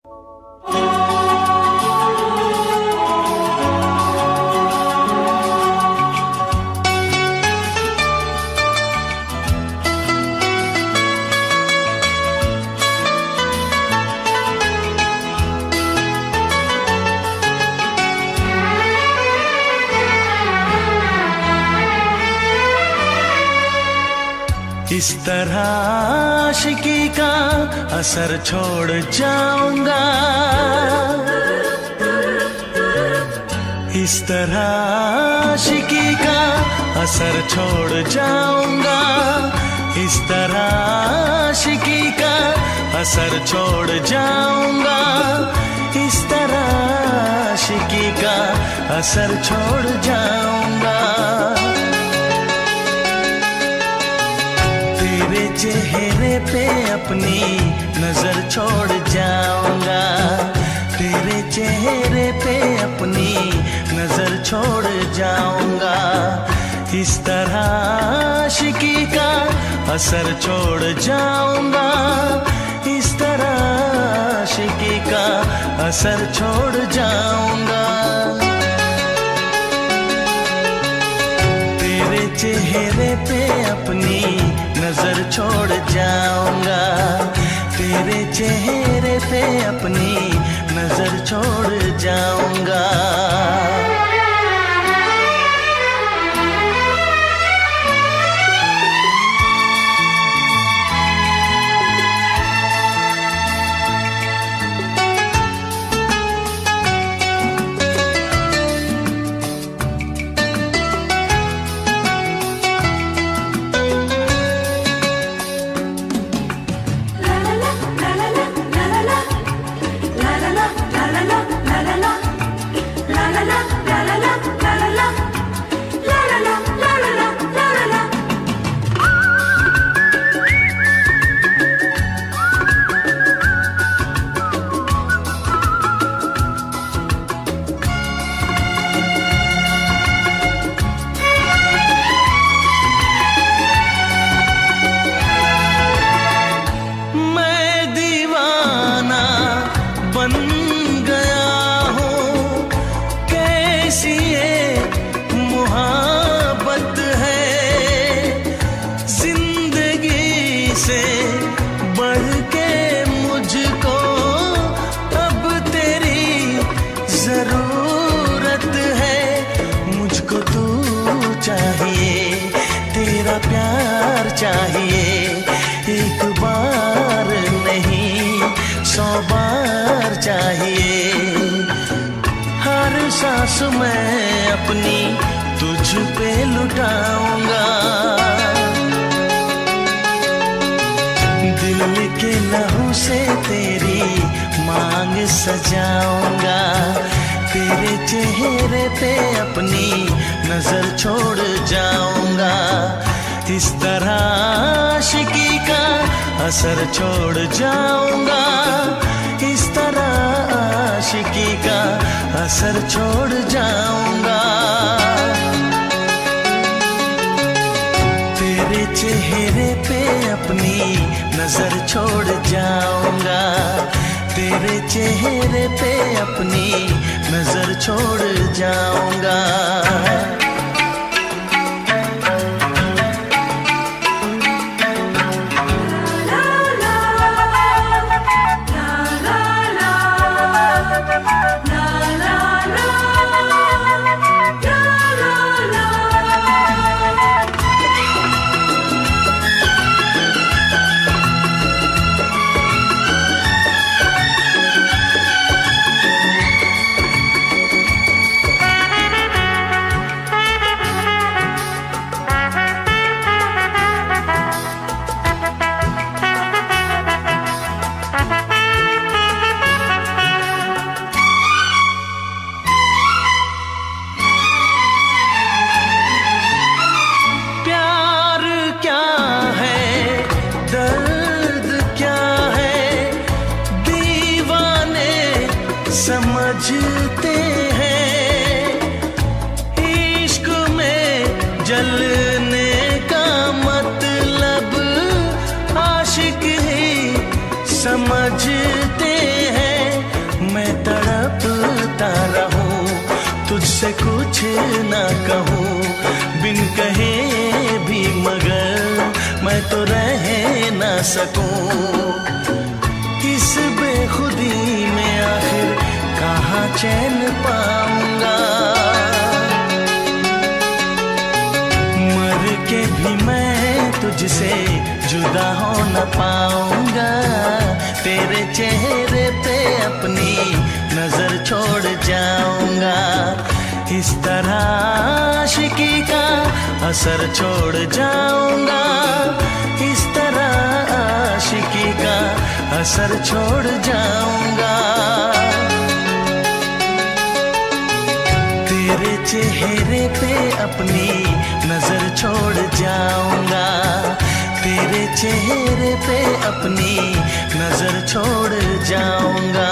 इस तरह आशिकी का असर छोड़ जाऊंगा, इस तरह आशिकी का असर छोड़ जाऊंगा, इस तरह आशिकी का असर छोड़ जाऊंगा, इस तरह आशिकी का असर छोड़ जाऊंगा। तेरे चेहरे पे अपनी नजर छोड़ जाऊंगा, तेरे चेहरे पे अपनी नजर छोड़ जाऊंगा, इस तरह आशिकी का असर छोड़ जाऊंगा, इस तरह आशिकी का असर छोड़ जाऊंगा। तेरे चेहरे पे अपनी नजर छोड़ जाऊंगा, तेरे चेहरे पे अपनी नजर छोड़ जाऊंगा। बन गया हूँ, कैसी ये मुहब्बत है, जिंदगी से बढ़ के मुझको अब तेरी जरूरत है। मुझको तू चाहिए, तेरा प्यार चाहिए, एक बार नहीं 100 बार चाहिए। हर सांस मैं अपनी तुझ पे लुटाऊंगा, दिल के लहू से तेरी मांग सजाऊंगा, तेरे चेहरे पे अपनी नजर छोड़ जाऊंगा, इस तरह आशिकी का असर छोड़ जाऊंगा, इस तरह आशिकी का असर छोड़ जाऊंगा। तेरे चेहरे पे अपनी नजर छोड़ जाऊंगा, तेरे चेहरे पे अपनी नजर छोड़ जाऊंगा। समझते हैं इश्क में जलने का मतलब आशिक ही समझते हैं। ना कहूँ बिन कहे भी, मगर मैं तो रह ना सकूं। इस बेखुदी में आखिर कहाँ चैन पाऊंगा, मर के भी मैं तुझसे जुदा हो न पाऊंगा। तेरे चेहरे पे अपनी नजर छोड़ जाऊंगा, इस तरह आशिकी का असर छोड़ जाऊंगा, इस तरह आशिकी का असर छोड़ जाऊंगा। तेरे चेहरे पे अपनी नजर छोड़ जाऊंगा, तेरे चेहरे पे अपनी नजर छोड़ जाऊंगा।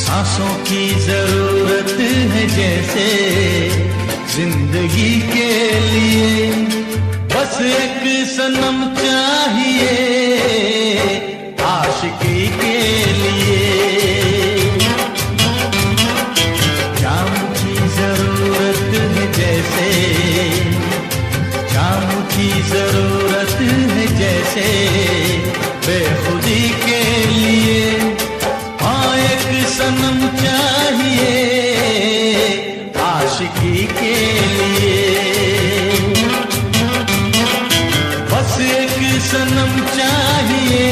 सांसों की जरूरत है जैसे जिंदगी के लिए, बस एक सनम चाहिए आशिकी के लिए। जाम की जरूरत है जैसे, जाम की जरूरत है जैसे बेखुदी के लिए। एक सनम चाहिए आशिकी के लिए, बस एक सनम चाहिए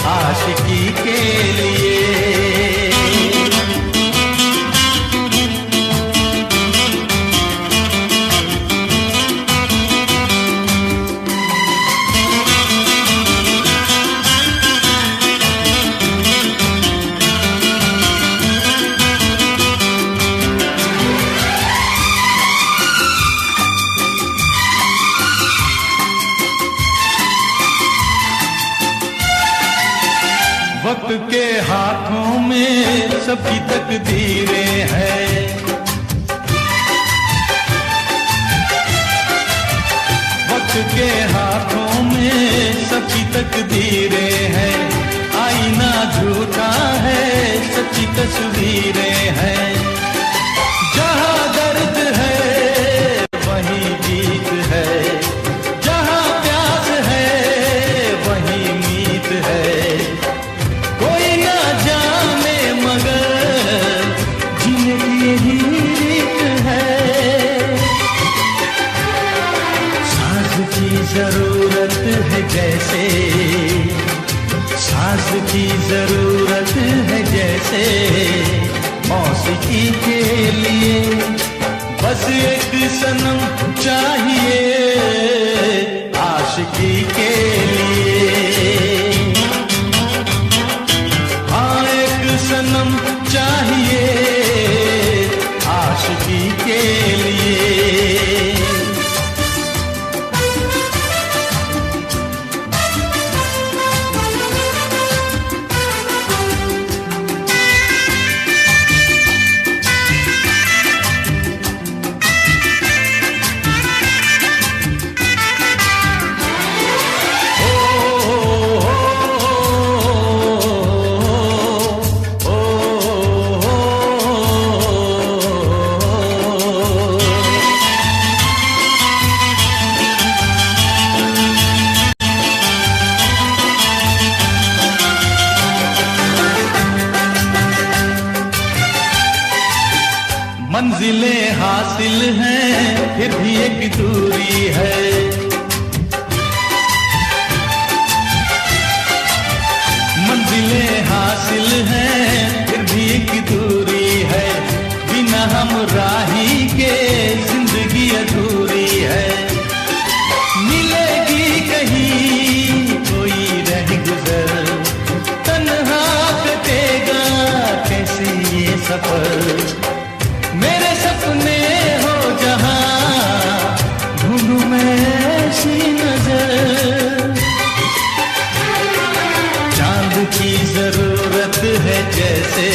आशिकी के लिए। वक्त के हाथों में सबकी तकदीरें हैं, वक्त के हाथों में सबकी तकदीरें हैं। आईना झूठा है, सच्ची तस्वीरें हैं। जहाँ दर्द है वहीं जीत है, जहाँ प्यास है वहीं मीत है। जरूरत है जैसे, सांस की जरूरत है जैसे मौसीकी के लिए, बस बस एक सनम चाहिए आशिकी के लिए। हाँ एक सनम चाहिए आशिकी के लिए। मंजिलें हासिल हैं फिर भी एक दूरी है। मंजिलें हासिल हैं फिर भी एक दूरी है। बिना हम राही के जिंदगी अधूरी है। मिलेगी कहीं कोई रह गुजर, तन्हा कटेगा कैसे ये सफर। मेरे सपने हो जहां ढूंढूं मैं ऐसी नजर। चांद की जरूरत है जैसे,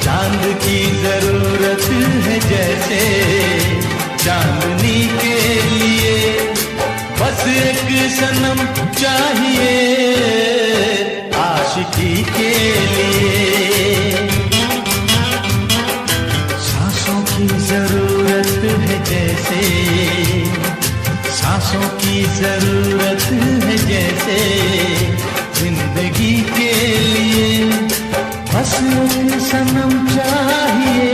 चांद की जरूरत है जैसे चांदनी के लिए। बस एक सनम चाहिए आशिकी के लिए। की जरूरत है जैसे, सांसों की जरूरत है जैसे जिंदगी के लिए। बस एक सनम चाहिए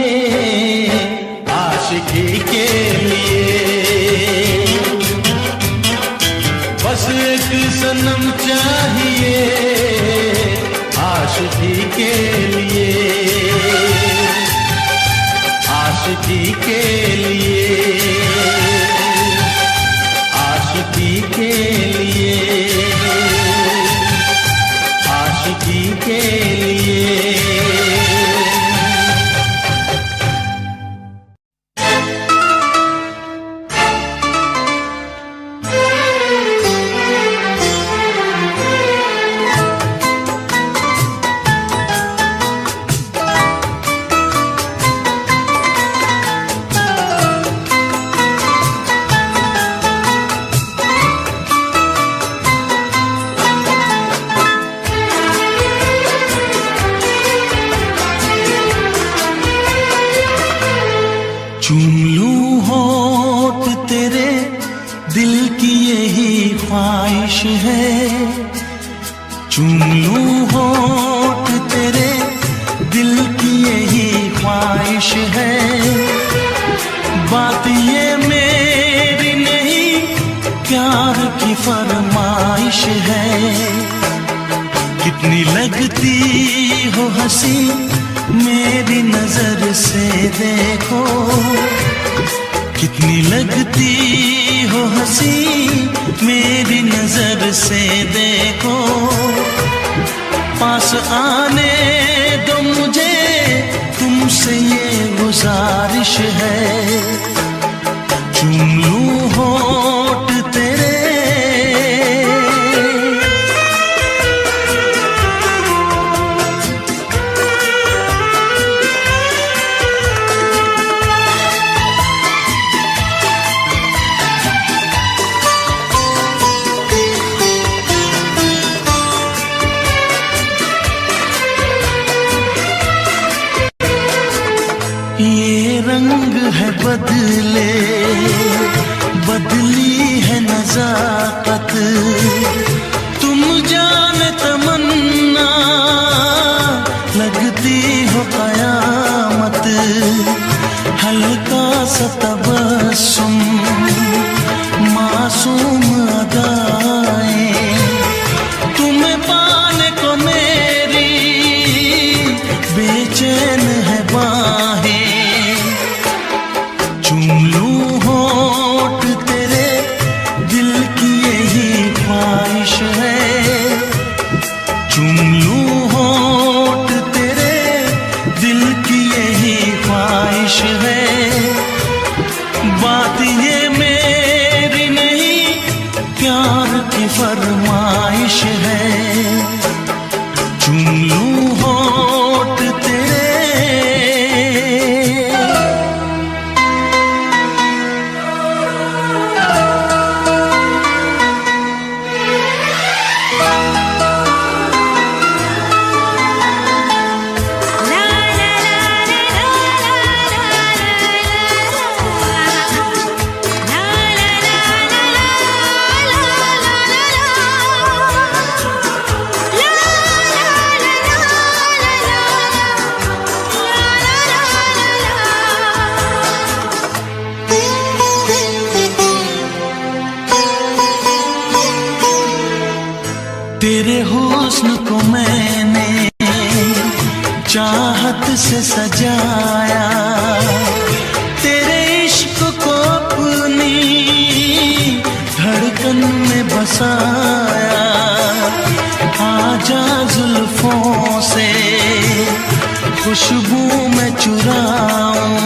आशिकी के लिए। बस एक सनम चाहिए आशिकी के लिए। आशिकी के लिए, आशिकी के लिए, आशिकी के लिए। चूम लूं होठ तेरे दिल की यही ख्वाहिश है। चूम लूं होठ तेरे दिल की यही ख्वाहिश है। बात ये मेरी नहीं प्यार की फरमाइश है। कितनी लगती हो हंसी मेरी नजर से देखो। कितनी लगती हो हंसी मेरी नजर से देखो। पास आने दो मुझे तुमसे ये गुजारिश है। चूम लूं होठ तेरे। ये रंग है बदले, बदली है नजाकत। तुम जाने तमन्ना लगती हो कयामत। हल्का सा तबस्सुम मासूम अदाएं। तुम्हें पाने को मेरी बेचैन है बाहें। चाहत से सजाया, तेरे इश्क को अपनी धड़कन में बसाया। आजा जुल्फों से खुशबू में चुराऊं,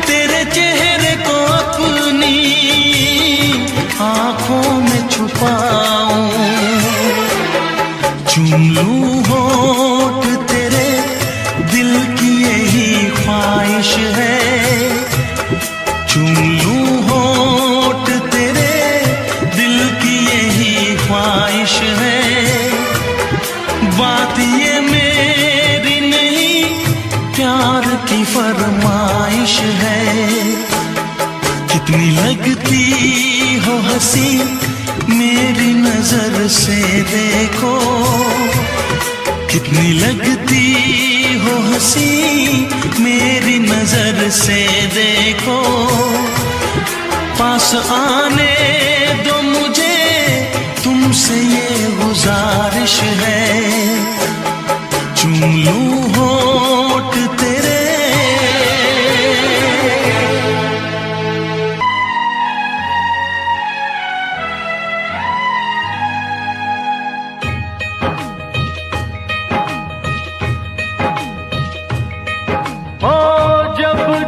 तेरे चेहरे को अपनी आंखों में छुपाऊं। चूम लूं होठ तेरे, दिल की यही ख्वाहिश है। चूम लूं होठ तेरे, दिल की यही ख्वाहिश है। बात ये मेरी नहीं, प्यार की फरमाइश है। कितनी लगती हो हंसी मेरी नजर से देखो, कितनी लगती हो हंसी मेरी नजर से देखो। पास आने दो मुझे, तुमसे ये गुजारिश है। चूम लूं होठ तेरे।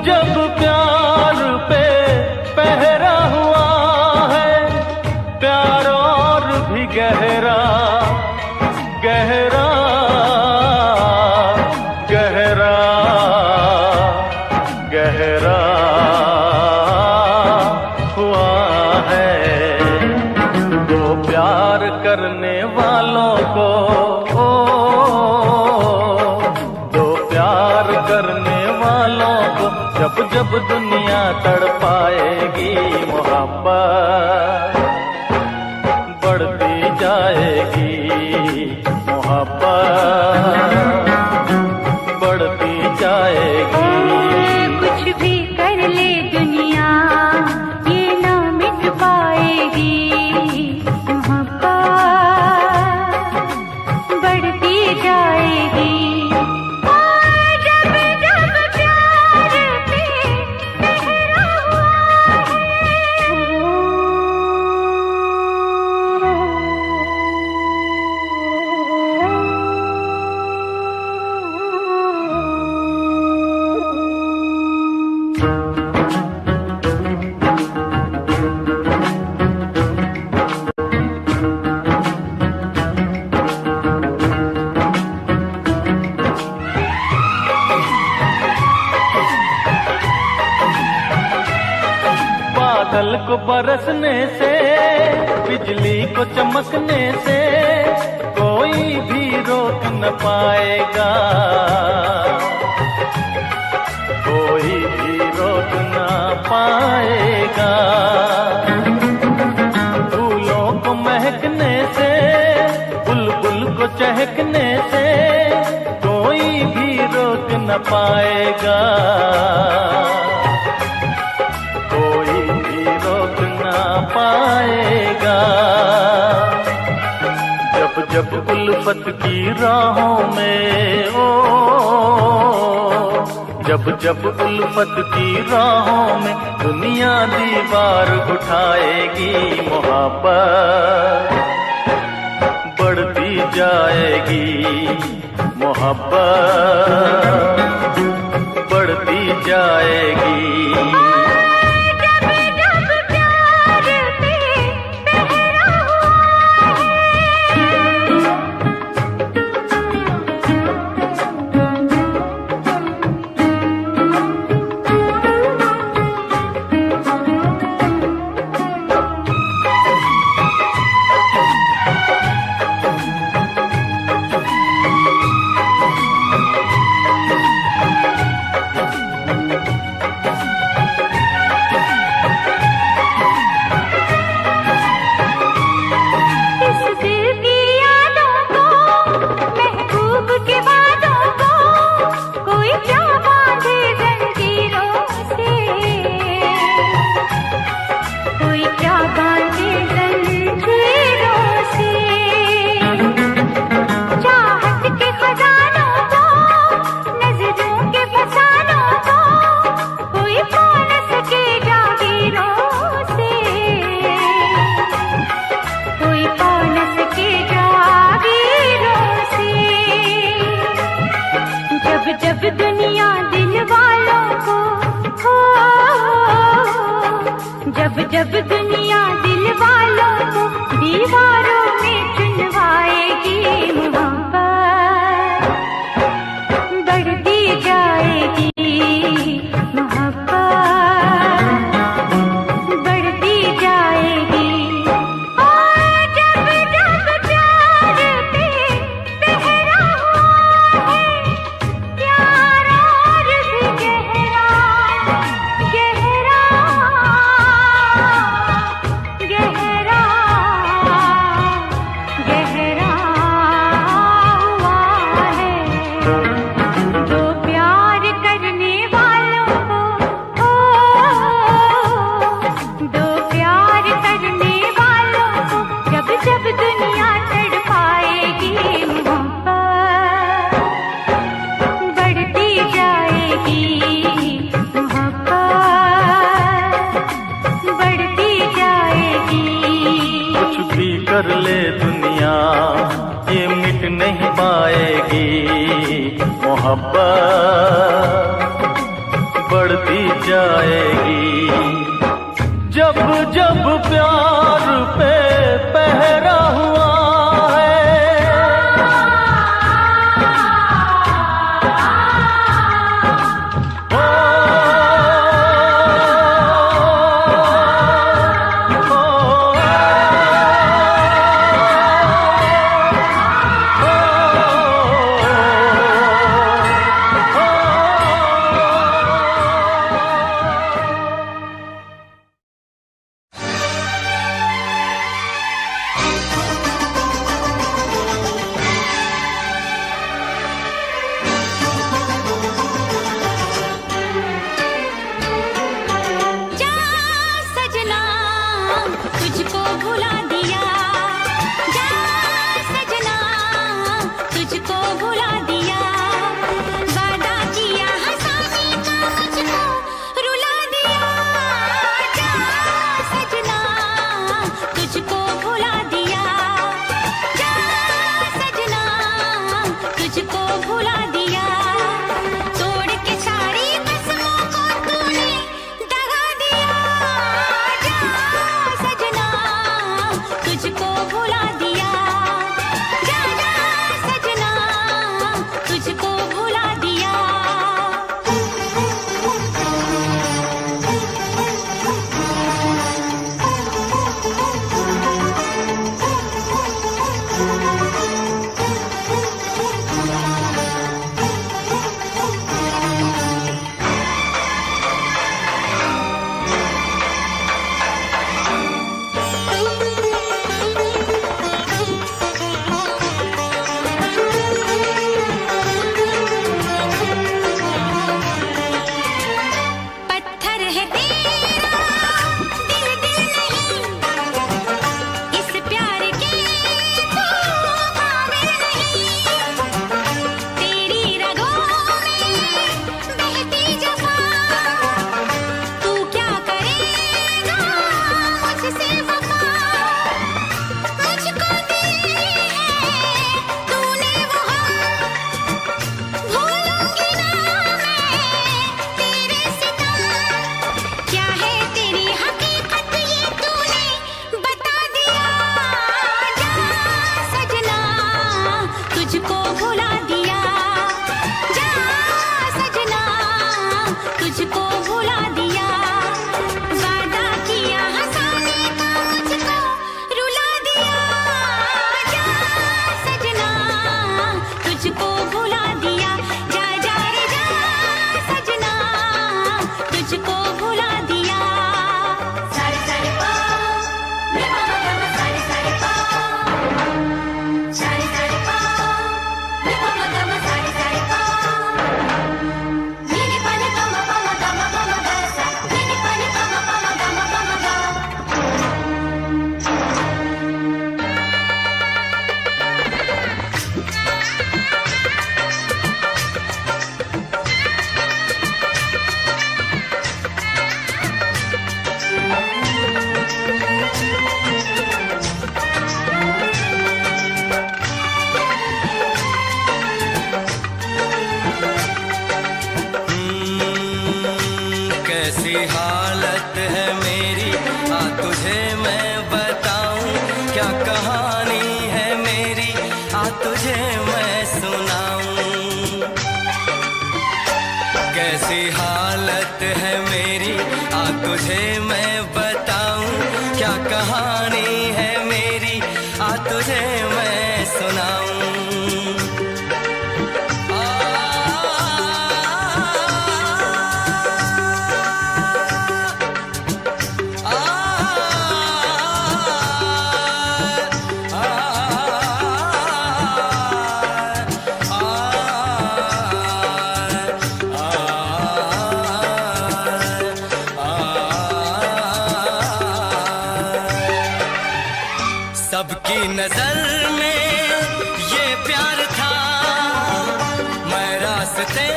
जब प्यार पे पहरा हुआ है, प्यार और भी गहरा गहरा गहरा गहरा हुआ है। दो प्यार करने वालों को, दो प्यार करने वालों को जब जब दुनिया तड़पाएगी, मोहब्बत बढ़ती जाएगी। मोहब्बत बढ़ती जाएगी। कुछ भी कर ले दुनिया, ये ना मिट पाएगी। मोहब्बत बढ़ती जाएगी। बादल को बरसने से, बिजली को चमकने से कोई भी रोक न पाएगा, कोई भी रोक न पाएगा। फूलों को महकने से, बुलबुल को चहकने से कोई भी रोक न पाएगा, कोई भी रोक ना पाएगा। जब जब उल्फत की राहों में, ओ जब जब उल्फत की राहों में दुनिया दीवार उठाएगी, मोहब्बत बढ़ती जाएगी। मोहब्बत बढ़ती जाएगी। जब जब दुनिया दिल वालों को दीवारों में चुनवाएगी, मोहब्बत बढ़ती जाएगी, मोहब्बत बढ़ती जाएगी। और जब जब प्यार पे पहरा हुआ है, प्यार और भी गहरा गहरा गहरा गहरा हुआ है। जो प्यार करने वालों को, दो प्यार करने वालों को जब जब दुनिया तड़पाएगी, मोहब्बत बढ़ती जाएगी, मोहब्बत बढ़ती जाएगी। कुछ भी कर ले दुनिया ये मिट नहीं पाएगी, मोहब्बत बढ़ती जाएगी। जब जब प्यार पे पहरा हुआ है, जा सजना तुझको भुला दिया, जा सजना तुझको भुला दिया, वादा किया हंसाने का मुझको रुला दिया, जा सजना तुझको भुला दिया, जा सजना तुझको भुला दिया। तोड़ के सारी कसमों को तूने दगा दिया, जा सजना तुझको भुला दिया, जा जा सजना तुझको भुला दिया। पत्थर है तेरा दिल दिल नहीं, इस प्यार के तू काबिल नहीं, तेरी रगों में बहती जफा, तू क्या करेगा मुझसे वफा, मुझको दी है तूने वो हम, भूलूंगी ना मैं तेरे सितम, क्या है तेरी हकीकत ये तूने बता दिया, जा सजना तुझको भुला दिया, जा सजना तुझको भुला दिया, वादा किया हंसाने का मुझको रुला दिया, जा सजना तुझको भुला दिया, जा जा रे जा सजना तुझको भुला दिया। सारे सारे पा रे मामा मामा, सारे सारे पा, सारे सारे पा रे मामा मामा, सारे सारे पा, नीनी पानी पामा पामा गामा पामा गा सा, नीनी पानी पामा पामा गामा पामा गा। कैसी हालत है मेरी तुझे मैं बताऊं क्या कहानी है मेरी, आ तुझे मैं सुनाऊं। कैसी हालत है मेरी, आ तुझे मैं बताऊं क्या कहानी है मेरी, आ तुझे मैं सुनाऊं। सबकी नजर में ये प्यार था, मैं रास्ते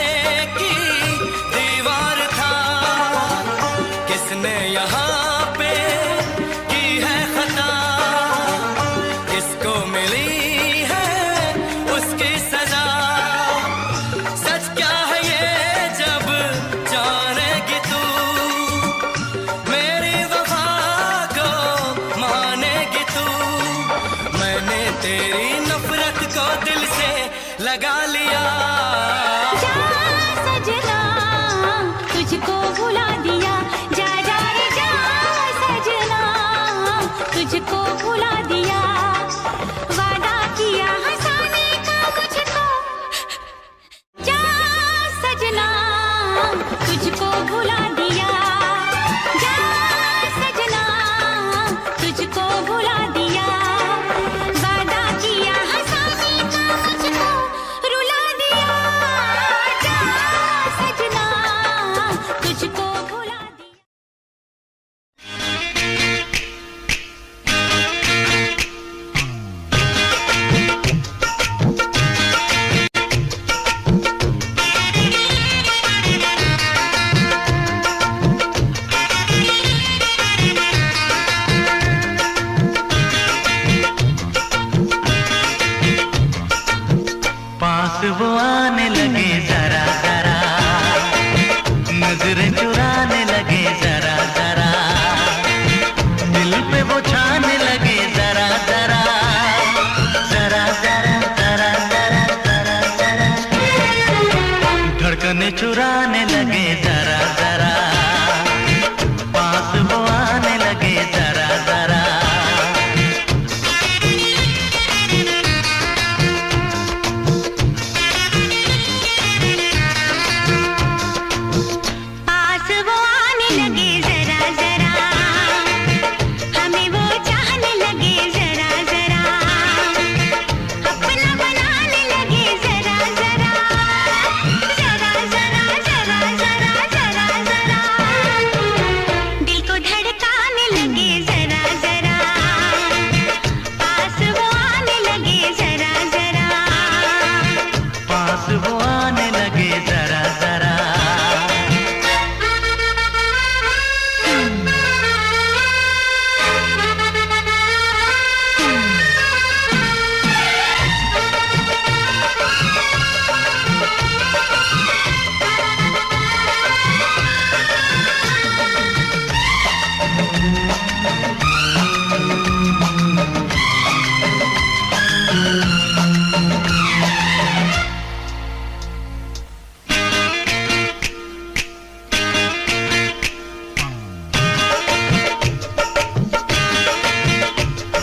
की दीवार था। किसने यहाँ पे की है खता, किसको मिली है उसकी सजा। सच क्या है ये जब जानेगी तू, मेरी वफा को मानेगी तू। मैंने तेरी नफरत को दिल से लगा लिया। जा सजना तुझको भुला दिया, जा जा रे जा सजना तुझको भुला दिया। वादा किया हंसाने का मुझको, जा सजना तुझको भुला दिया, जा सजना तुझको भुला दिया। वादा किया हंसाने का मुझको रुला दिया, जा सजना तुझको भुला दिया। पास वो आने लगे जरा जरा, नजरें चुराने लगे जरा जरा, दिल पे वो छाने लगे जरा जरा, जरा जरा जरा जरा जरा जरा, धड़कने चुराने लगे जरा जरा, पास वो आने लगे जरा जरा। पास वो आने लगे जरा जरा, हमें वो चाहने लगे जरा जरा, अपना बनाने लगे जरा जरा, जरा जरा जरा जरा जरा जरा, दिल को धड़काने लगे जरा जरा, पास वो आने लगे जरा जरा, पास वो आने लगे जरा जरा।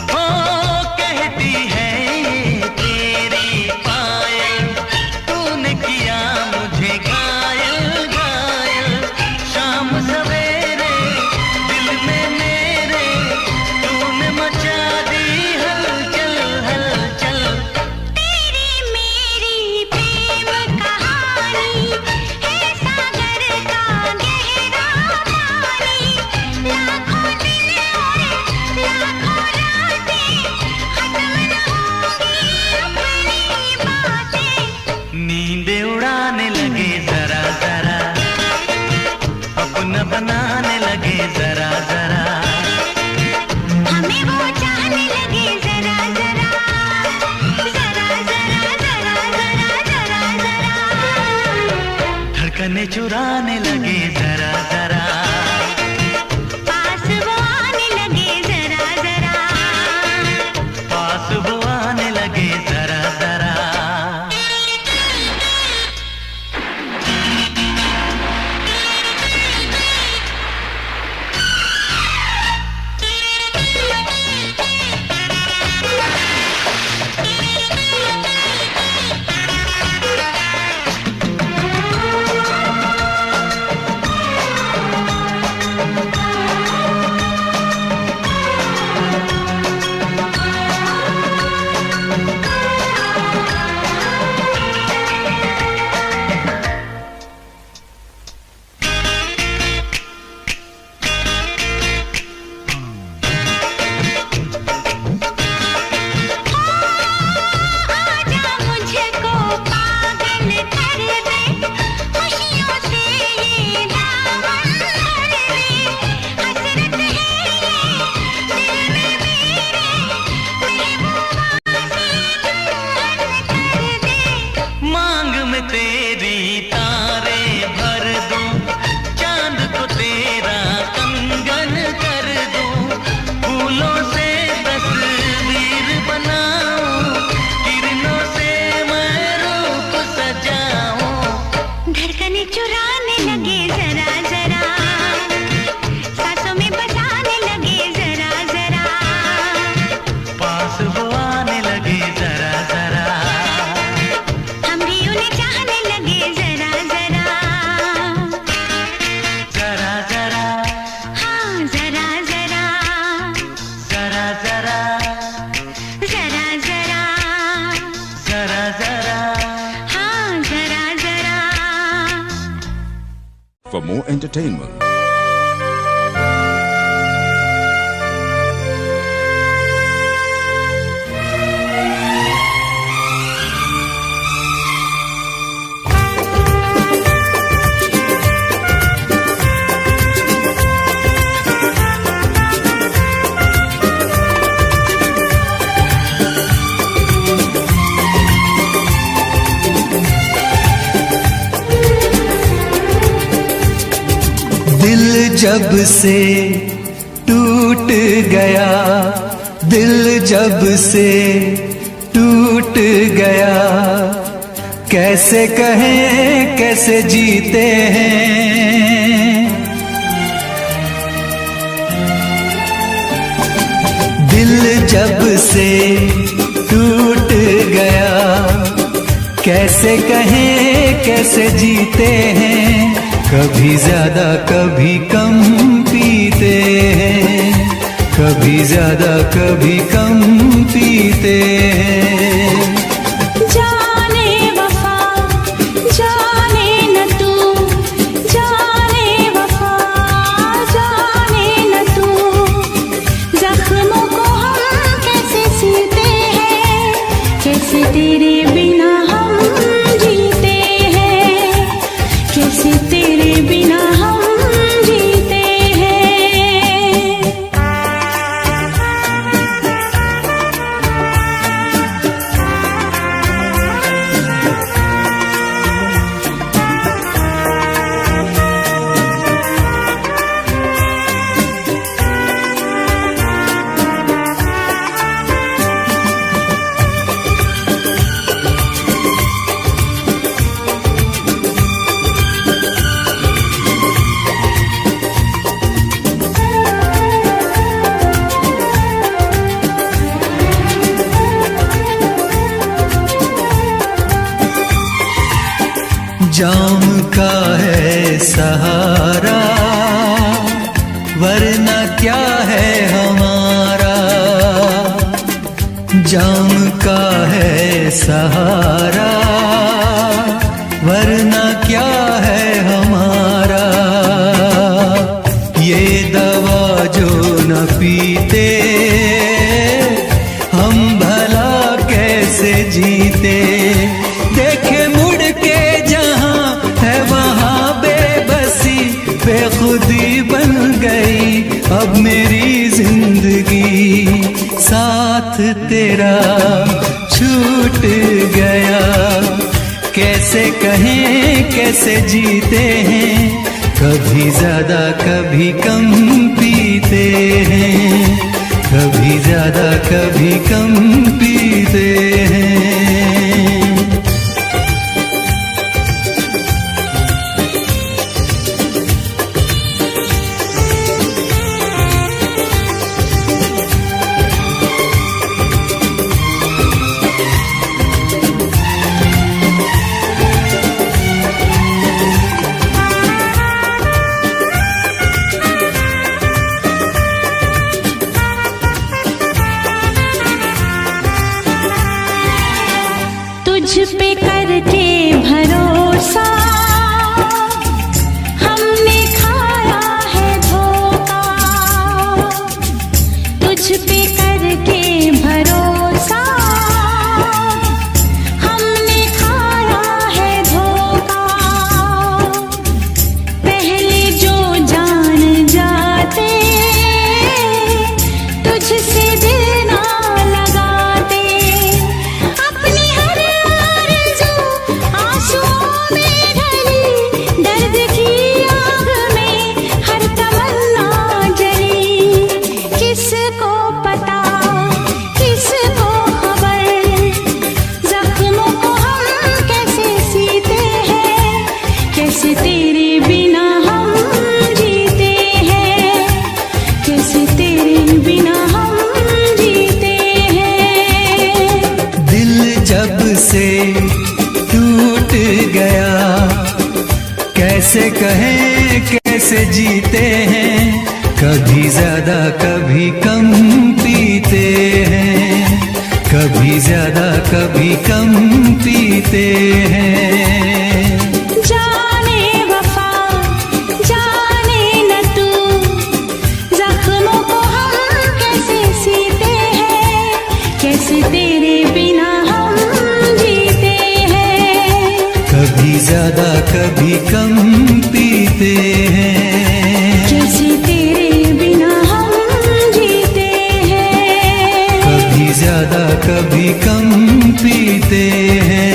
ओ कहती है ये तेरी पायल, तूने किया मुझे घायल घायल। शाम सवेरे दिल में मेरे तूने मचा दी हलचल हलचल। तेरी मेरी प्रेम कहानी है सागर का गहरा पानी, लाखों दिन और लाखों रातें खत्म न होंगी अपनी बातें। नींदे उड़ाने लगे जरा जरा, अपना बनाने लगे जरा जरा, हमें वो चाहने लगे जरा जरा, जरा जरा जरा जरा जरा जरा, धड़कने चुराने लगे जरा जरा, पास वो आने लगे उन्हें चुराने लगे जरा जरा, सांसों में बसाने लगे जरा जरा, पास वो आने लगे जरा जरा, हम भी उन्हें चाहने लगे जरा जरा, जरा जरा, हाँ जरा जरा, जरा जरा, जरा जरा, जरा जरा। हाँ जरा जरा। For more entertainment, दिल जब से टूट गया, दिल जब से टूट गया, कैसे कहें कैसे जीते हैं। दिल जब से टूट गया, कैसे कहें कैसे जीते हैं। कभी ज्यादा कभी कम पीते हैं, कभी ज्यादा कभी कम पीते हैं। जाने वफा जाने न तू, जाने वफा जाने न तू, जख्मों को हम कैसे सीते हैं, कैसे तेरे बिना हम जीते हैं, कैसे तेरे बिना हम जीते हैं। जाम का है सहारा, वरना क्या है हमारा। जाम का है सहारा, वरना क्या है हमारा। ये दवा जो न पीते, हम भला कैसे जीते। देखे मुड़ के जहां है वहां बेबसी, बेखुदी बन गई अब मेरी जिंदगी। साथ तेरा छूट गया, कैसे कहें कैसे जीते हैं। कभी ज्यादा कभी कम पीते हैं, कभी ज्यादा कभी कम पीते हैं। तेरे बिना हम जीते हैं, कैसे तेरे बिना हम जीते हैं। दिल जब से टूट गया, कैसे कहें कैसे जीते हैं, कभी ज्यादा कभी कम पीते हैं, कभी ज्यादा कभी कम पीते हैं। जाने वफा जाने न तू, जख्मों को हम कैसे सीते हैं, कैसे तेरे बिना हम जीते हैं। कभी ज्यादा कभी कम पीते हैं, कैसे तेरे बिना हम जीते हैं। कभी ज्यादा कभी कम पीते हैं।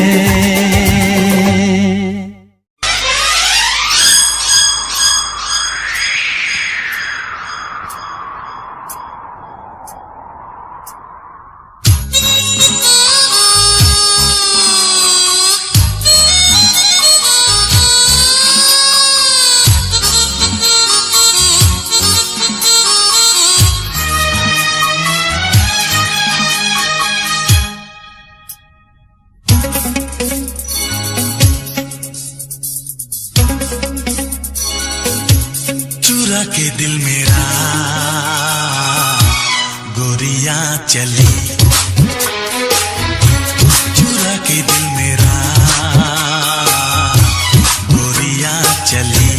चुरा के दिल मेरा गोरिया चली, चुरा के दिल मेरा गोरिया चली,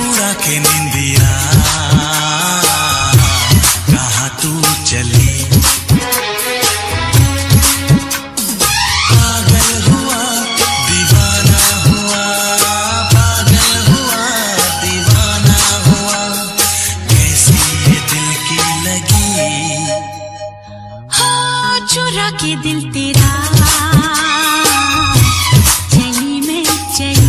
उड़ा के निंदिया कहाँ तू चली। पागल हुआ दीवाना हुआ, पागल हुआ दीवाना हुआ, कैसी ये दिल की लगी। हाँ चुरा के दिल तेरा चली मैं चली।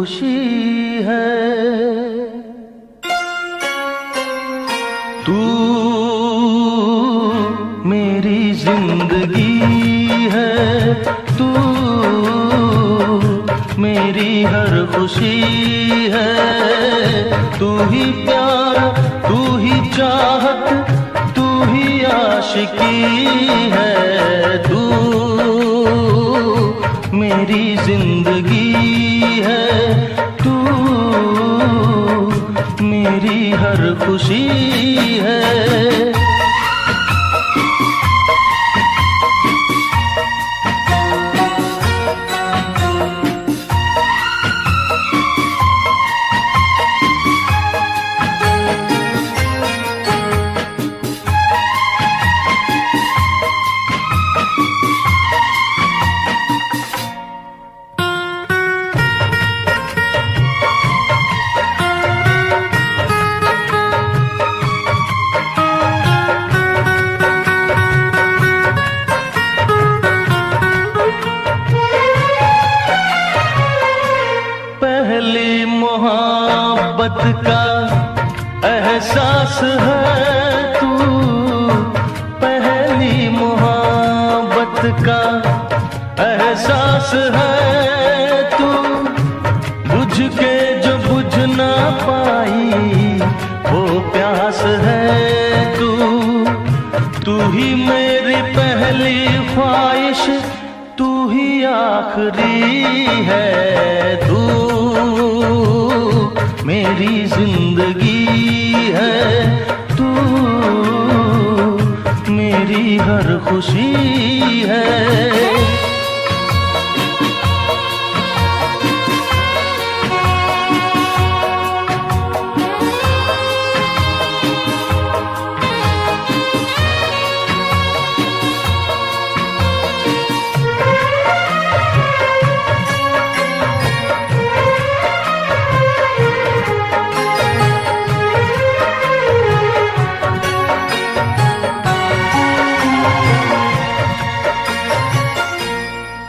खुशी है। तू मेरी जिंदगी है, तू मेरी हर खुशी है। तू ही प्यार, तू ही चाहत, तू ही आशिकी है। तू मेरी जिंदगी है, तू मेरी हर खुशी है। पहली मोहब्बत का एहसास है तू, पहली मोहब्बत का एहसास है तू। बुझ के जो बुझ ना पाई वो प्यास है तू। तू ही मेरी पहली ख्वाहिश, तू ही आखिरी है। तू मेरी जिंदगी है, तू मेरी हर खुशी है।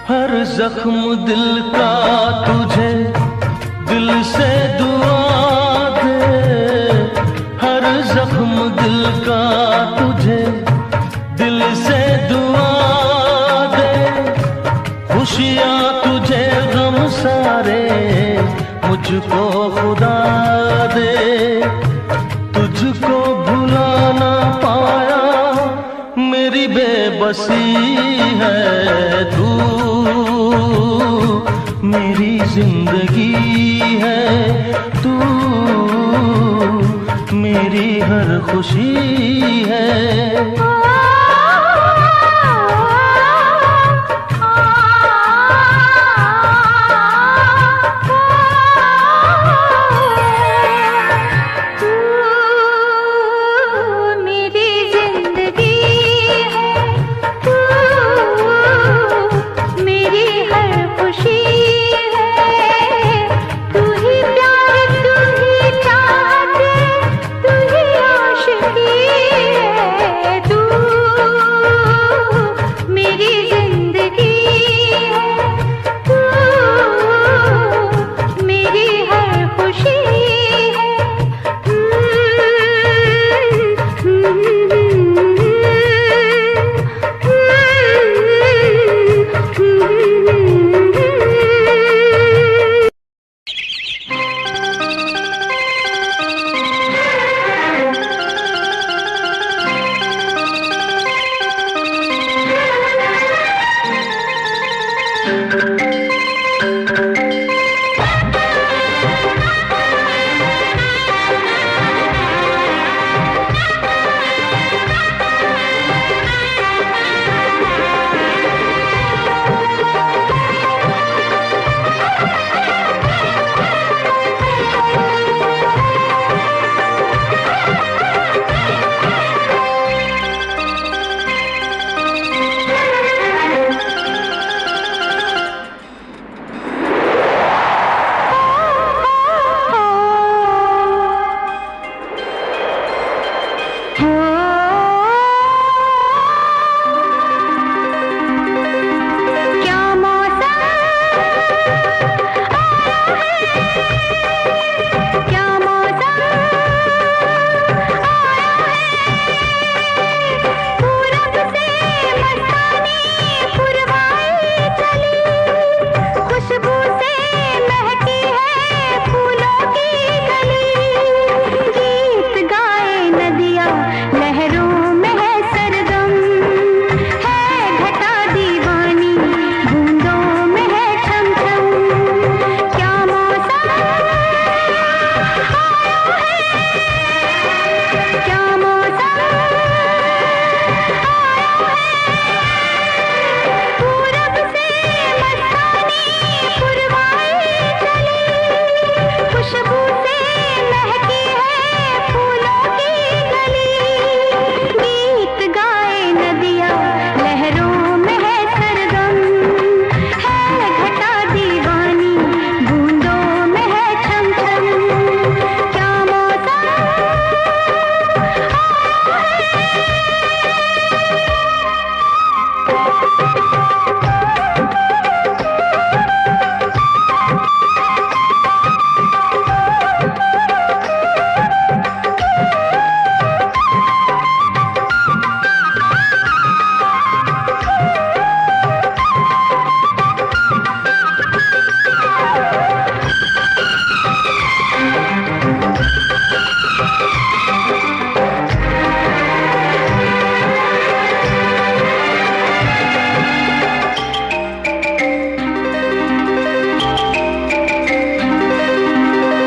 हर जख्म दिल का तुझे दिल से दुआ दे। हर जख्म दिल का तुझे दिल से दुआ दे। खुशियाँ तुझे गम सारे मुझको खुदा दे। तुझको भुला ना पाया मेरी बेबसी है। तू मेरी जिंदगी है, तू मेरी हर खुशी है। तू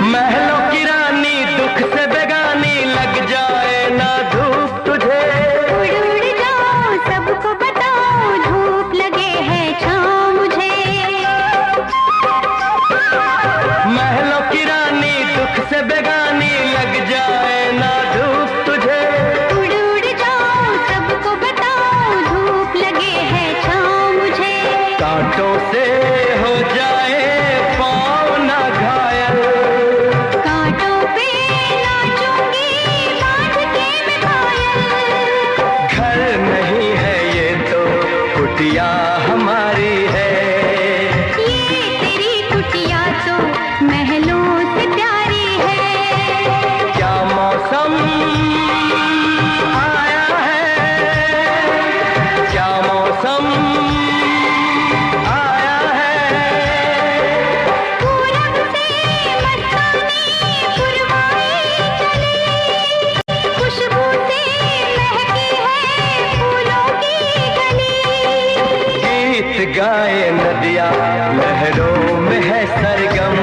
महलों की रानी दुख से बेगानी लग जाए ना धूप तुझे। उड़ उड़ जाओ सबको बताओ धूप लगे है छाँव मुझे। महलों की रानी दुख से बेगानी लग जाए ना धूप तुझे। उड़ उड़ जाओ सबको बताओ धूप लगे है छाँव मुझे। कांटों से हो जाए पाँव ना घायल। कांटों पे नाचूंगी बांध के मैं पायल। घर नहीं है ये तो कुटिया हमारी है। ये तेरी कुटिया तो महलों से प्यारी है। क्या मौसम आया है, क्या मौसम आया है। पूरब से मस्तानी पुरवाई चली। खुशबू से महकी है फूलों की गली। गीत गाए नदिया लहरों में है सरगम।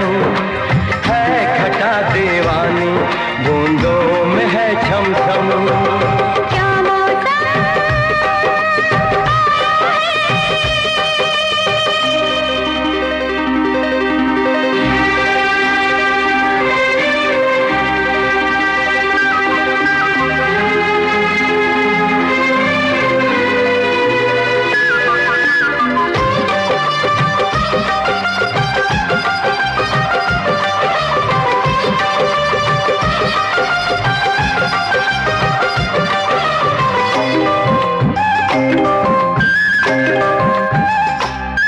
है घटा दीवानी बूंदों में है छम छम। क्या मौसम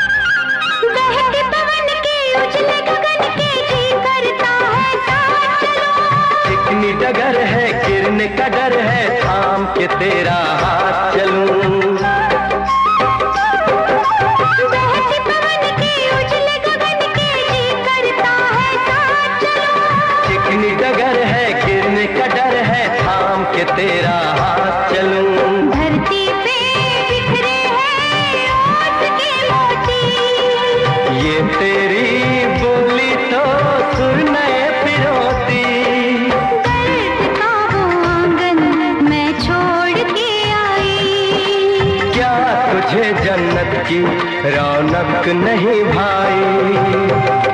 बहते पवन के उछले गगन के जी करता है साथ चलो। चिकनी डगर है गिरने का डर है थाम के तेरा हाथ चलूं। बहते पवन के उछले गगन के जी करता है साथ चलो। चिकनी डगर है गिरने का डर है थाम के तेरा हाथ चलूं। धरती पे बिखरे हैं ओस के मोती। ये तेरी बोली तो सुर नए पिरोती। दर्द का वो आंगन मैं छोड़ के आई। क्या तुझे जन्नत की रौनक नहीं भाई।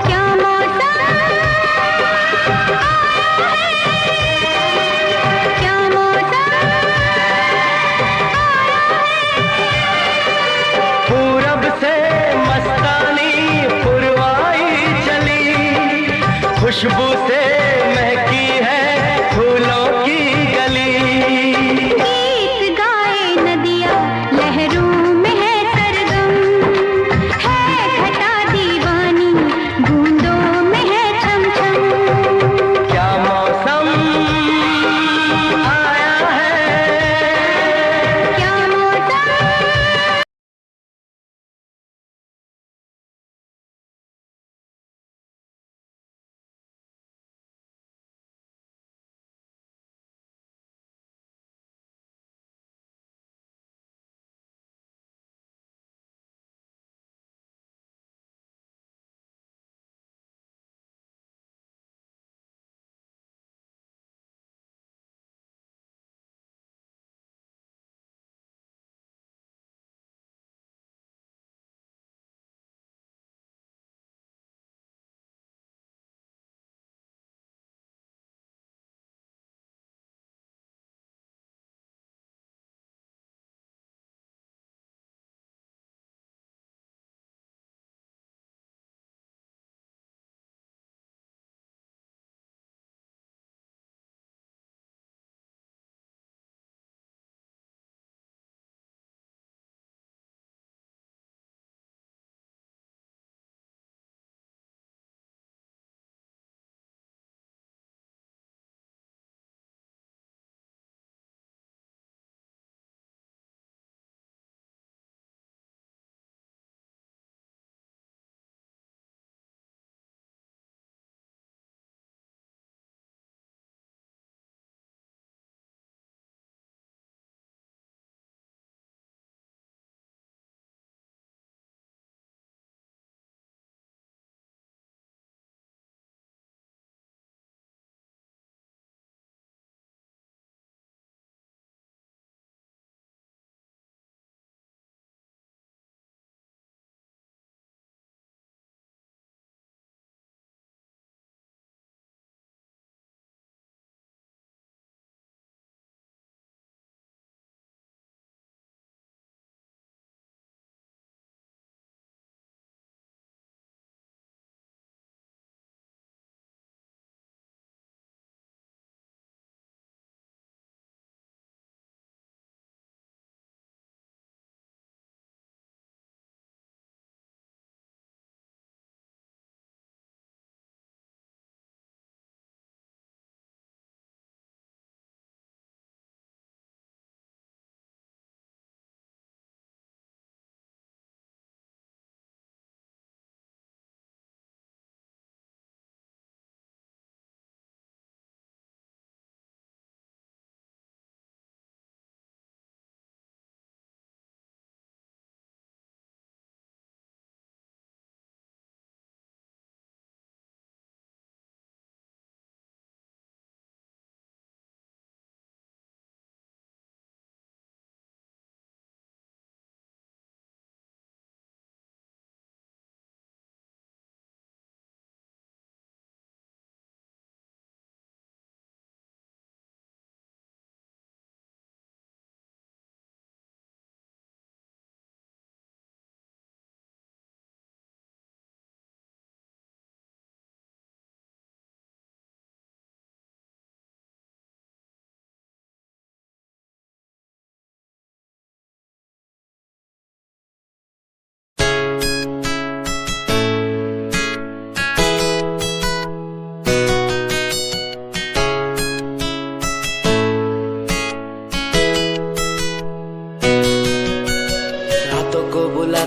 क्या मौसम क्या मौसम पूरब से मस्तानी पुरवाई चली। खुशबू से महकी है फूलों की गली। गीत गाए नदिया लहरों में है सरगम। है घटा दीवानी बूंदों में है छम छम। क्या मौसम आया है, क्या मौसम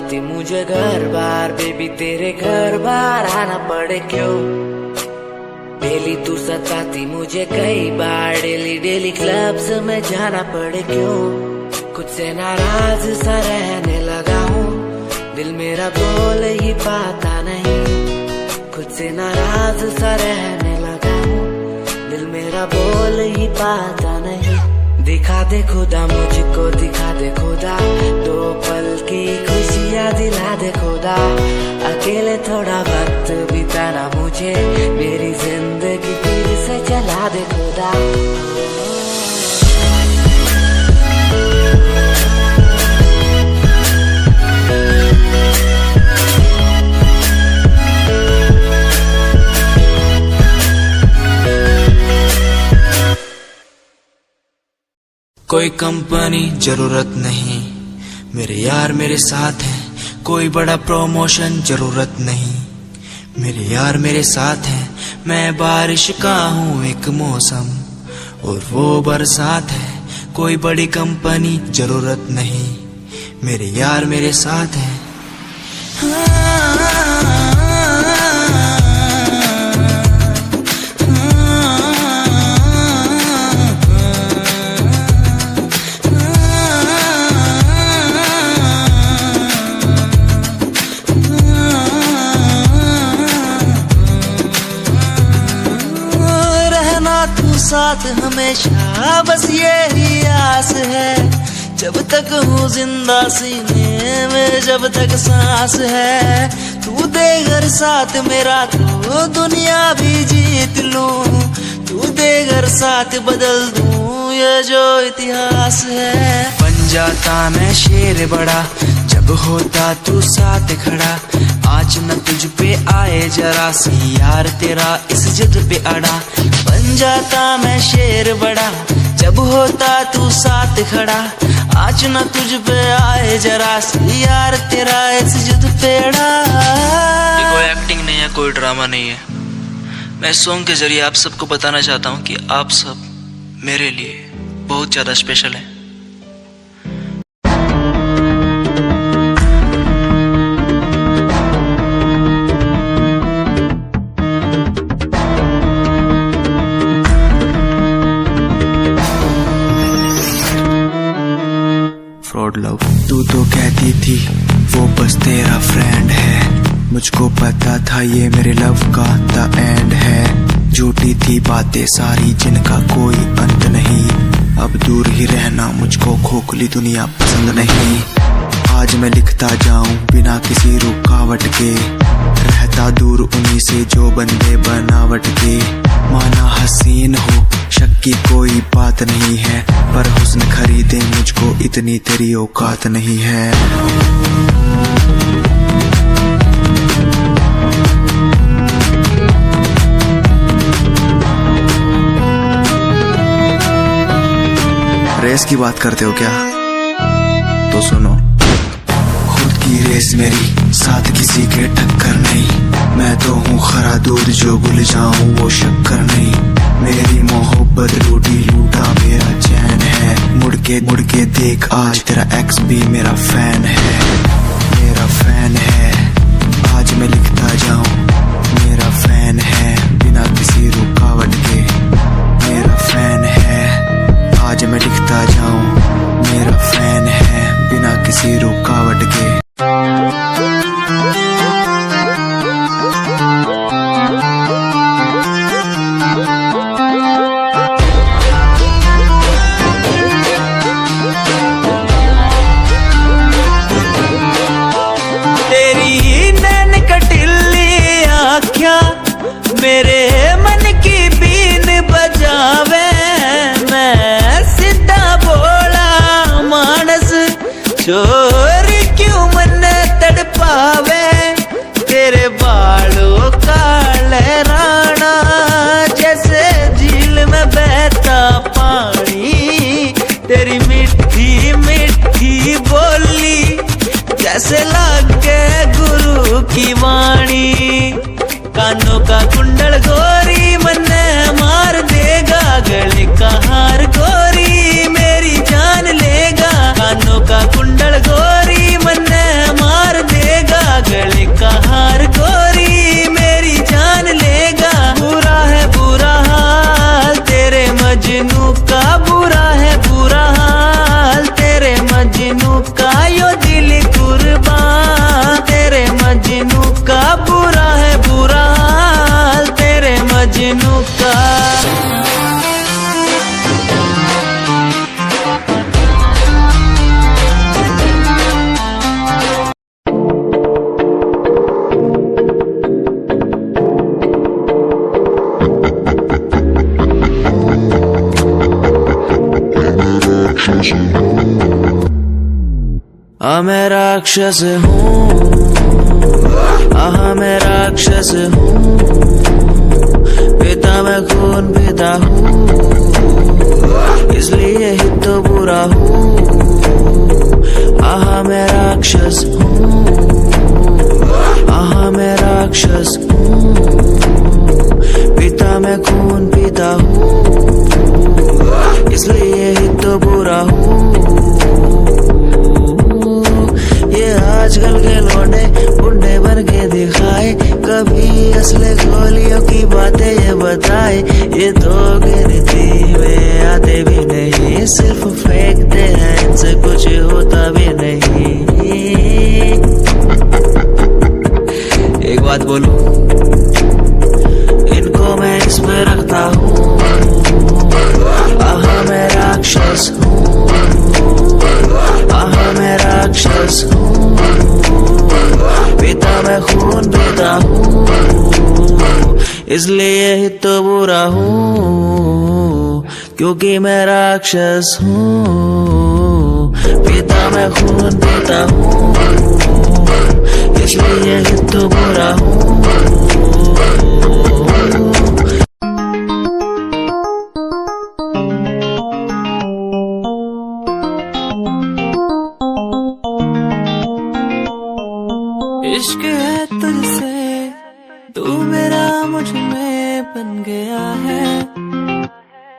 सताती मुझे घर बार, बेबी तेरे घर बार आना पड़े क्यों? डेली तू सताती मुझे कई बार, डेली डेली क्लब्स में जाना पड़े क्यों? खुद से नाराज सा रहने लगा हूँ, दिल मेरा बोल ही पाता नहीं। खुद से नाराज सा रहने लगा हूँ, दिल मेरा बोल ही पाता नहीं। दिखा दे खुदा मुझको, दिखा दे खुदा, दो पल की खुशियाँ दिला दे खुदा। अकेले थोड़ा वक्त बिताना मुझे, मेरी जिंदगी फिर से चला दे खुदा। कोई कंपनी जरूरत नहीं, मेरे यार मेरे साथ हैं। कोई बड़ा प्रमोशन जरूरत नहीं, मेरे यार मेरे साथ हैं। मैं बारिश का हूँ एक मौसम और वो बरसात है। कोई बड़ी कंपनी जरूरत नहीं, मेरे यार मेरे साथ हैं। साथ हमेशा बस यही आस है, जब तक हूँ जिंदा सीने में, जब तक सांस है। तू दे घर साथ मेरा तो दुनिया भी जीत लूं, तू दे घर साथ बदल दूं ये जो इतिहास है। बन जाता मैं शेर बड़ा जब होता तू साथ खड़ा। आज न तुझ पे आए जरा सी यार तेरा इस जिद पे अड़ा। बन जाता मैं शेर बड़ा जब होता तू साथ खड़ा। आज न तुझ पे आए जरा सी यार तेरा इस जिद पे अड़ा। ये कोई एक्टिंग नहीं है, कोई ड्रामा नहीं है। मैं सॉन्ग के जरिए आप सबको बताना चाहता हूँ कि आप सब मेरे लिए बहुत ज्यादा स्पेशल हैं। फ्रॉड लव तू तो कहती थी वो बस तेरा फ्रेंड है, मुझको पता था ये मेरे लव का द एंड है। झूठी थी बातें सारी जिनका कोई अंत नहीं। अब दूर ही रहना मुझको खोखली दुनिया पसंद नहीं। आज मैं लिखता जाऊं बिना किसी रुकावट के, रहता दूर उन्हीं से जो बंदे बनावट के। माना हसीन हो शक की कोई बात नहीं है, पर हुस्न खरीदे मुझको इतनी तेरी औकात नहीं है। रेस की बात करते हो क्या? तो सुनो, खुद की रेस मेरी साथ किसी के टक्कर नहीं। मैं तो हूँ खरा दूध जो भूल जाऊं वो शक्कर नहीं। मेरी मोहब्बत लूटी लूटा मेरा चैन है। मुड़ के देख आज तेरा एक्स भी मेरा फैन है, मेरा फैन है। आज मैं लिखता जाऊं मेरा फैन है बिना किसी रुकावट के, मेरा फैन है। आज मैं लिखता जाऊं मेरा फैन है बिना किसी रुकावट के। तेरी नैन कटिली आँखियाँ मेरे मन की बीन बजावे। मैं सीधा बोला मानस चोरी क्यों मन तड़पावे। तेरे बालों का लहराना जैसे झील में बहता पानी। तेरी मीठी मीठी बोली जैसे लागे गुरु की वाणी। कानों का कुंडल गोरी मन्ने मार देगा, गले का हार गोरी मेरी जान लेगा। कानों का कुंडल गोरी मन्ने मार हाँ मैं राक्षस हूँ, हाँ मैं राक्षस हूँ, पिता मैं खून पीता हूँ, इसलिए ही तो बुरा हूँ। हाँ मैं राक्षस हूँ, हाँ मैं राक्षस हूँ, पिता मैं खून पीता हूँ, इसलिए ही तो बुरा हूँ। ये आजकल के लौंडे बुड्ढे बन के दिखाए, कभी असले गोलियों की बातें ये बताए। ये तो गिनती में आते भी नहीं, सिर्फ फेंकते हैं, इनसे कुछ होता भी नहीं। एक बात बोलूं, इनको मैं इसमें रखता हूँ। आहा मैं राक्षस हूँ, आहा मैं राक्षस हूँ, पिता मैं खून पीता हूँ, इसलिए ही तो बुरा हूँ, क्योंकि मैं राक्षस हूँ। पिता मैं खून पीता हूँ, इसलिए ही तो बुरा हूँ। इश्क है तुझसे, तू मेरा मुझ में बन गया है,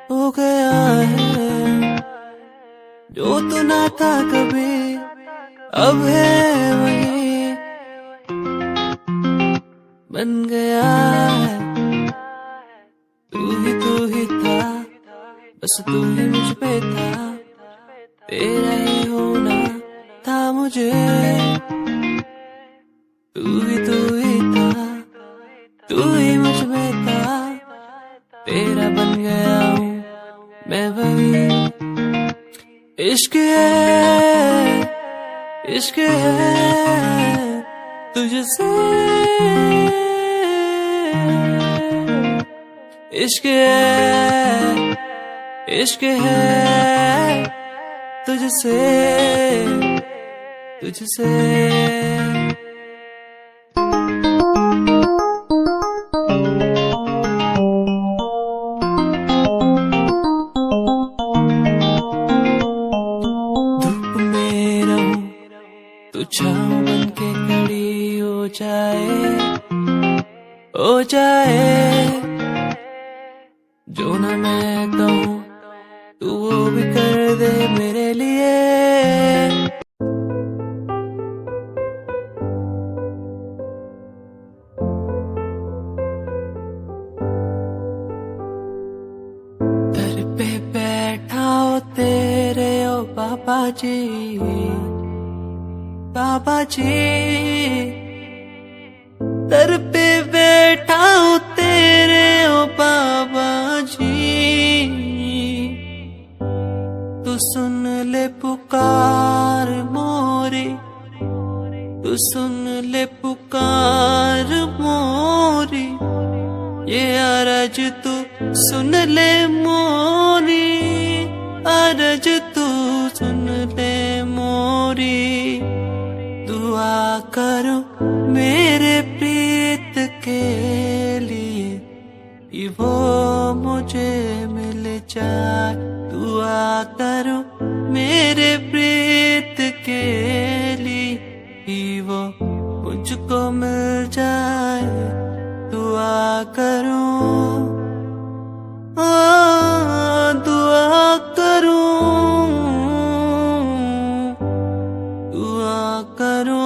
हो गया है। जो तू ना था कभी, अब है वही बन गया है। तू ही था, बस तू ही मुझ पे था, तेरा ही होना था मुझे। तू ही था, तू ही मुझ में था, तेरा बन गया हूँ मैं वही। इश्क है, इश्क है तुझसे, इश्क है, इश्क है तुझसे, तुझसे। छाँव बन के खड़ी हो जाए, जो ना मैं कहूँ तू वो भी कर दे मेरे लिए। दर पे बैठा हो तेरे ओ बाबा जी, बाबा जी, दर पे बैठा हूँ तेरे ओ बाबा जी। तू सुन ले पुकार मोरी, तू सुन ले पुकार मोरी, ये अरज तू सुन ले मोरी, अरज तू सुन ले मोरी। दुआ करो मेरे प्रीत के लिए, कि वो मुझे मिल जाए। दुआ करो मेरे प्रीत के लिए, कि वो मुझको मिल जाए। दुआ करो, दुआ करो, दुआ करो,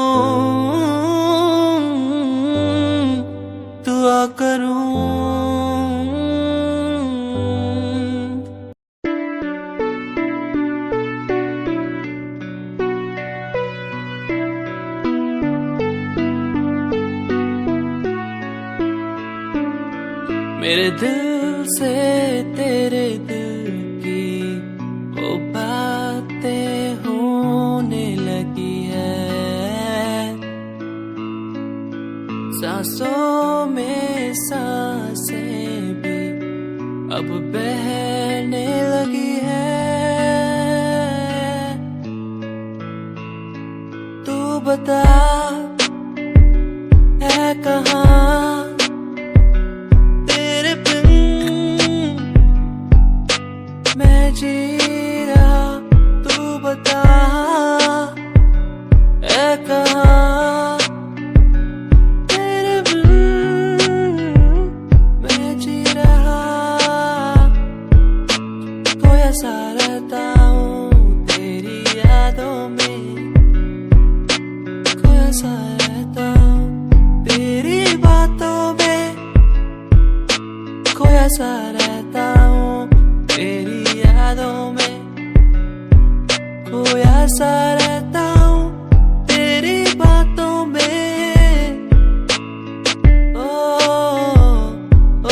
दुआ करो। मेरे दिल से तेरे दिल की वो बातें होने लगी है, सांसों में सांसें भी अब बहने लगी है। बता है कहाँ तेरे बिन मैं जी रहा, तू बता है कहाँ तेरे बिन मैं जी रहा। खोया सा रहता हूँ तेरी यादों में, खोया सा रहता हूँ तेरी बातों में, खोया सा रहता हूँ तेरी यादों में, खोया सा रहता हूँ तेरी बातों में। ओ, ओ, ओ,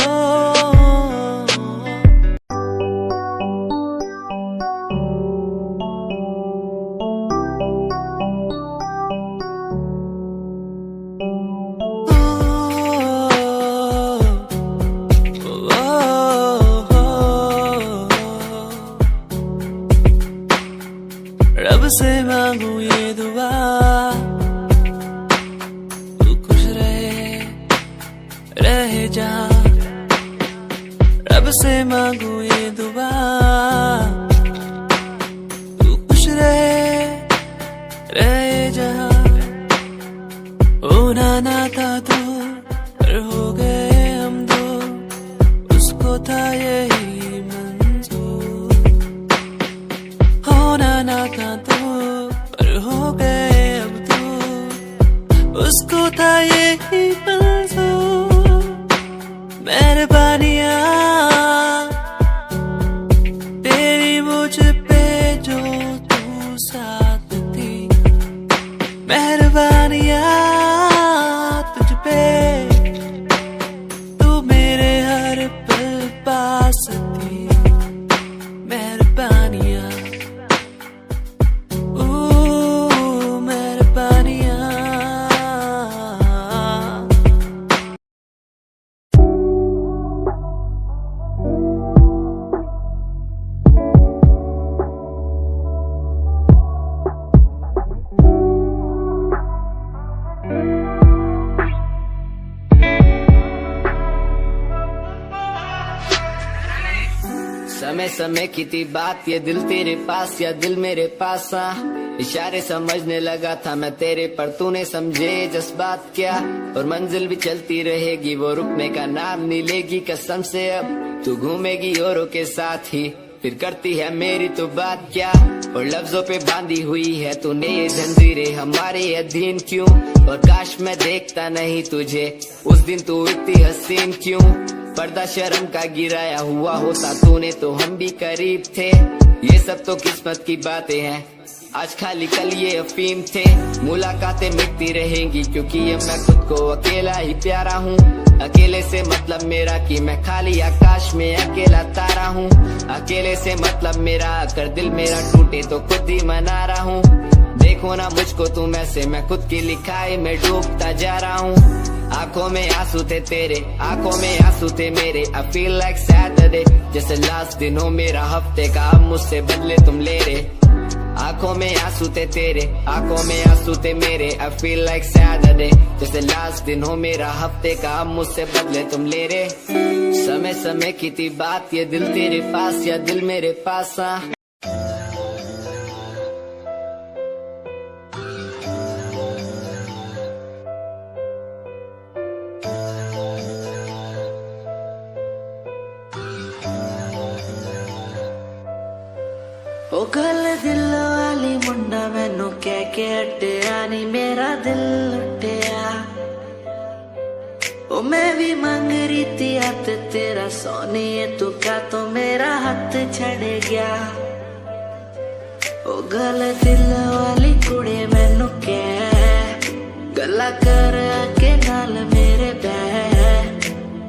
रब से मांगू ये दुआ तू खुश रहे जहाँ। रब से मांगू ये दुआ तू खुश रहे जहाँ। होना ना था तू पर हो गए हम दो, उसको था यही मंजूर। होना ना था तू पर हो गए अब तू, उसको था यही मंजूर। मेहरबानियाँ तेरी मुझ पे जो तू साथ थी, मेहरबानियाँ तुझ पे तू मेरे हर पल पास थी। मेहरबानियाँ समय समय की थी बात, ये दिल तेरे पास या दिल मेरे पास। इशारे समझने लगा था मैं तेरे, पर तूने समझे जज्बात क्या। और मंजिल भी चलती रहेगी, वो रुकने का नाम नहीं लेगी कसम से। अब तू घूमेगी औरों के साथ ही, फिर करती है मेरी तो बात क्या। और लफ्जों पे बांधी हुई है तूने ये जंजीरें, हमारे अधीन क्यों। और काश मैं देखता नहीं तुझे उस दिन, तू इतनी हसीन क्यों। पर्दा शर्म का गिराया हुआ होता तूने तो हम भी करीब थे। ये सब तो किस्मत की बातें हैं, आज खाली कल ये अफीम थे। मुलाकातें मिटती रहेंगी क्योंकि ये मैं खुद को अकेला ही प्यारा हूँ। अकेले से मतलब मेरा कि मैं खाली आकाश में अकेला तारा हूँ। अकेले से मतलब मेरा अगर दिल मेरा टूटे तो खुद ही मना रहा हूँ। देखो ना मुझको तुम ऐसे, मैं खुद की लिखाई में डूबता जा रहा हूँ। आंखों में आंसू थे तेरे, आंखों में आंसू थे मेरे। I feel like Saturday, जैसे लास्ट दिन हो मेरा हफ्ते का, अब मुझसे बदले तुम ले रहे। आंखों में आंसू थे तेरे, आंखों में आंसू थे मेरे। I feel like Saturday, जैसे लास्ट दिन हो मेरा हफ्ते का, अब मुझसे बदले तुम ले रहे। समय समय की थी बात, ये दिल तेरे पास या दिल मेरे पास। ओ गल दिल वाली मुंडा मैनू कह के हटिया नी मेरा दिल लुटिया। ओ मैं भी मांग रही थी हाथ तेरा सोनिए, तू क्या तो मेरा हाथ छड़ गया। ओ गल दिल वाली कुड़ी मैनू कह गल्ला कर के नाल मेरे बह।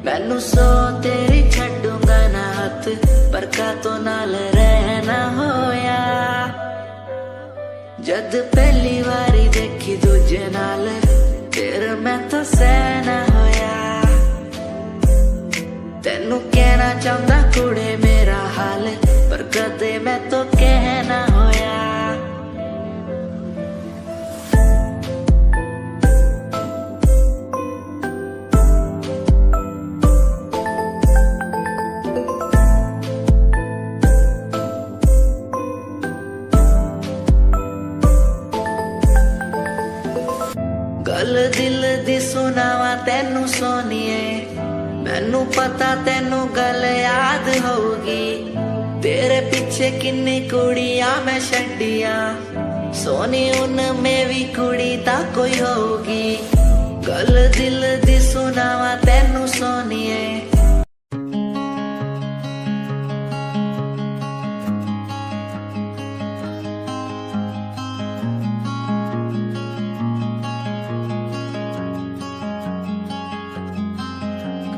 मैनू सो तेरी छड्डूंगा ना हाथ, पर का तो नाल रहना होया। जद पहली बारी देखी दूजे नाल, फिर मैं तो सहना होया। तेनू कहना चाहता कुड़े मेरा हाल, पर कदे मैं तो कहना होया। गल दिल दी सुनावा तेनू सोनिए, मैनू पता तेनू गल याद होगी। तेरे पीछे किन्नी कुड़ियां मैं छड्डियां, सोनी उनमें भी कुड़ी ता कोई होगी। गल दिल दी सुनावा तेनू सोनिए।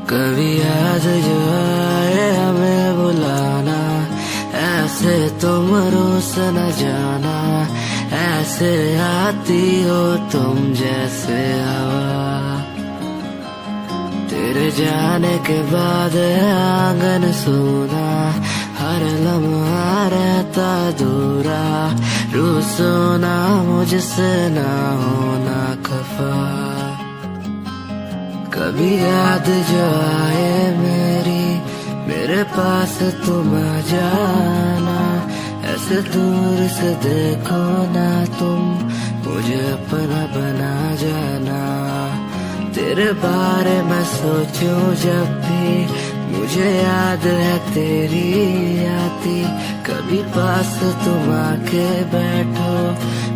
कभी याद जो आए हमें बुलाना, ऐसे तुम रोस न जाना। ऐसे आती हो तुम जैसे हवा, तेरे जाने के बाद आंगन सूना। हर लम्हा रहता दूरा, रूसोना मुझसे ना होना खफा। कभी याद जो आए मेरे पास तुम आ जाना। ऐसे दूर से देखो ना तुम, मुझे अपना बना जाना। तेरे बारे में सोचूं जब भी, मुझे याद है तेरी आती। कभी पास तुम आके बैठो,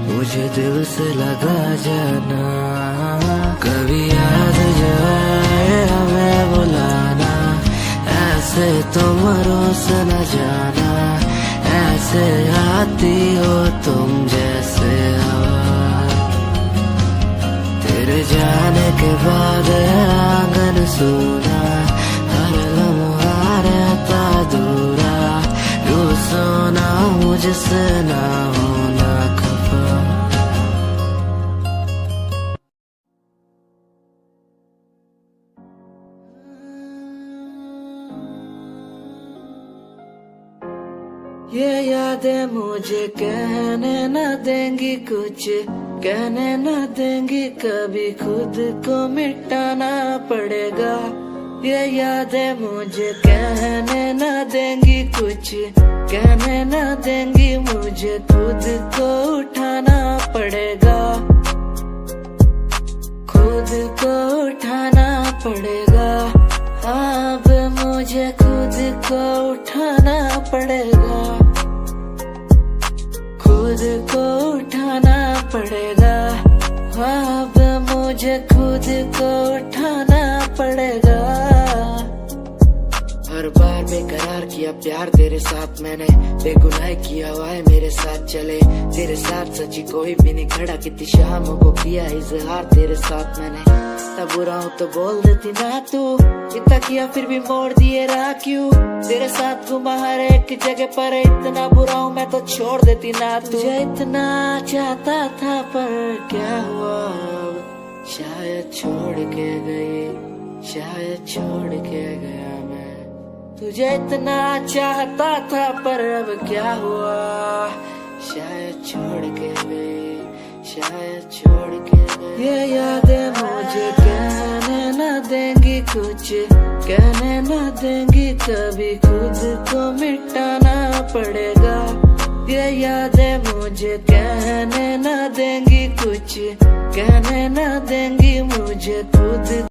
मुझे दिल से लगा जाना। कभी याद जो आए हमें बुलाना, ऐसे तुम रोस न जाना। ऐसे आती हो तुम जैसे हवा, तेरे जाने के बाद आंगन सूना। हर लम्हा रहता दूरा, रूसोना मुझसे ना होना खफा। ये यादें मुझे कहने न देंगी कुछ, कहने न देंगी कभी, खुद को मिटाना पड़ेगा। ये यादें मुझे कहने न देंगी कुछ, कहने न देंगी मुझे, खुद को उठाना पड़ेगा। खुद को उठाना पड़ेगा, अब मुझे खुद को उठाना पड़ेगा। खुद को उठाना पड़ेगा, अब मुझे खुद को उठाना पड़ेगा। हर बार बेकरार किया प्यार तेरे साथ मैंने, बेगुनाह किया हुआ है मेरे साथ चले। तेरे साथ सच्ची कोई भी नहीं खड़ा, कितनी शामों को किया इजहार तेरे साथ मैंने। तब बुरा हूँ तो बोल देती ना तू, इतना किया फिर भी मोड़ दिए राह क्यों। तेरे साथ घुमा हर एक जगह पर, इतना बुरा हूँ मैं तो छोड़ देती ना तू। तुझे इतना चाहता था पर क्या हुआ, शायद छोड़ के गई, शायद छोड़ के गया मैं। तुझे इतना चाहता था पर अब क्या हुआ, शायद छोड़ के गई, शायद छोड़ के गई। ये यादें मुझे कहने न देंगी कुछ, कहने न देंगी कभी, खुद को मिटाना पड़ेगा। ये यादें मुझे कहने न देंगी कुछ, कहने न देंगी मुझे, खुद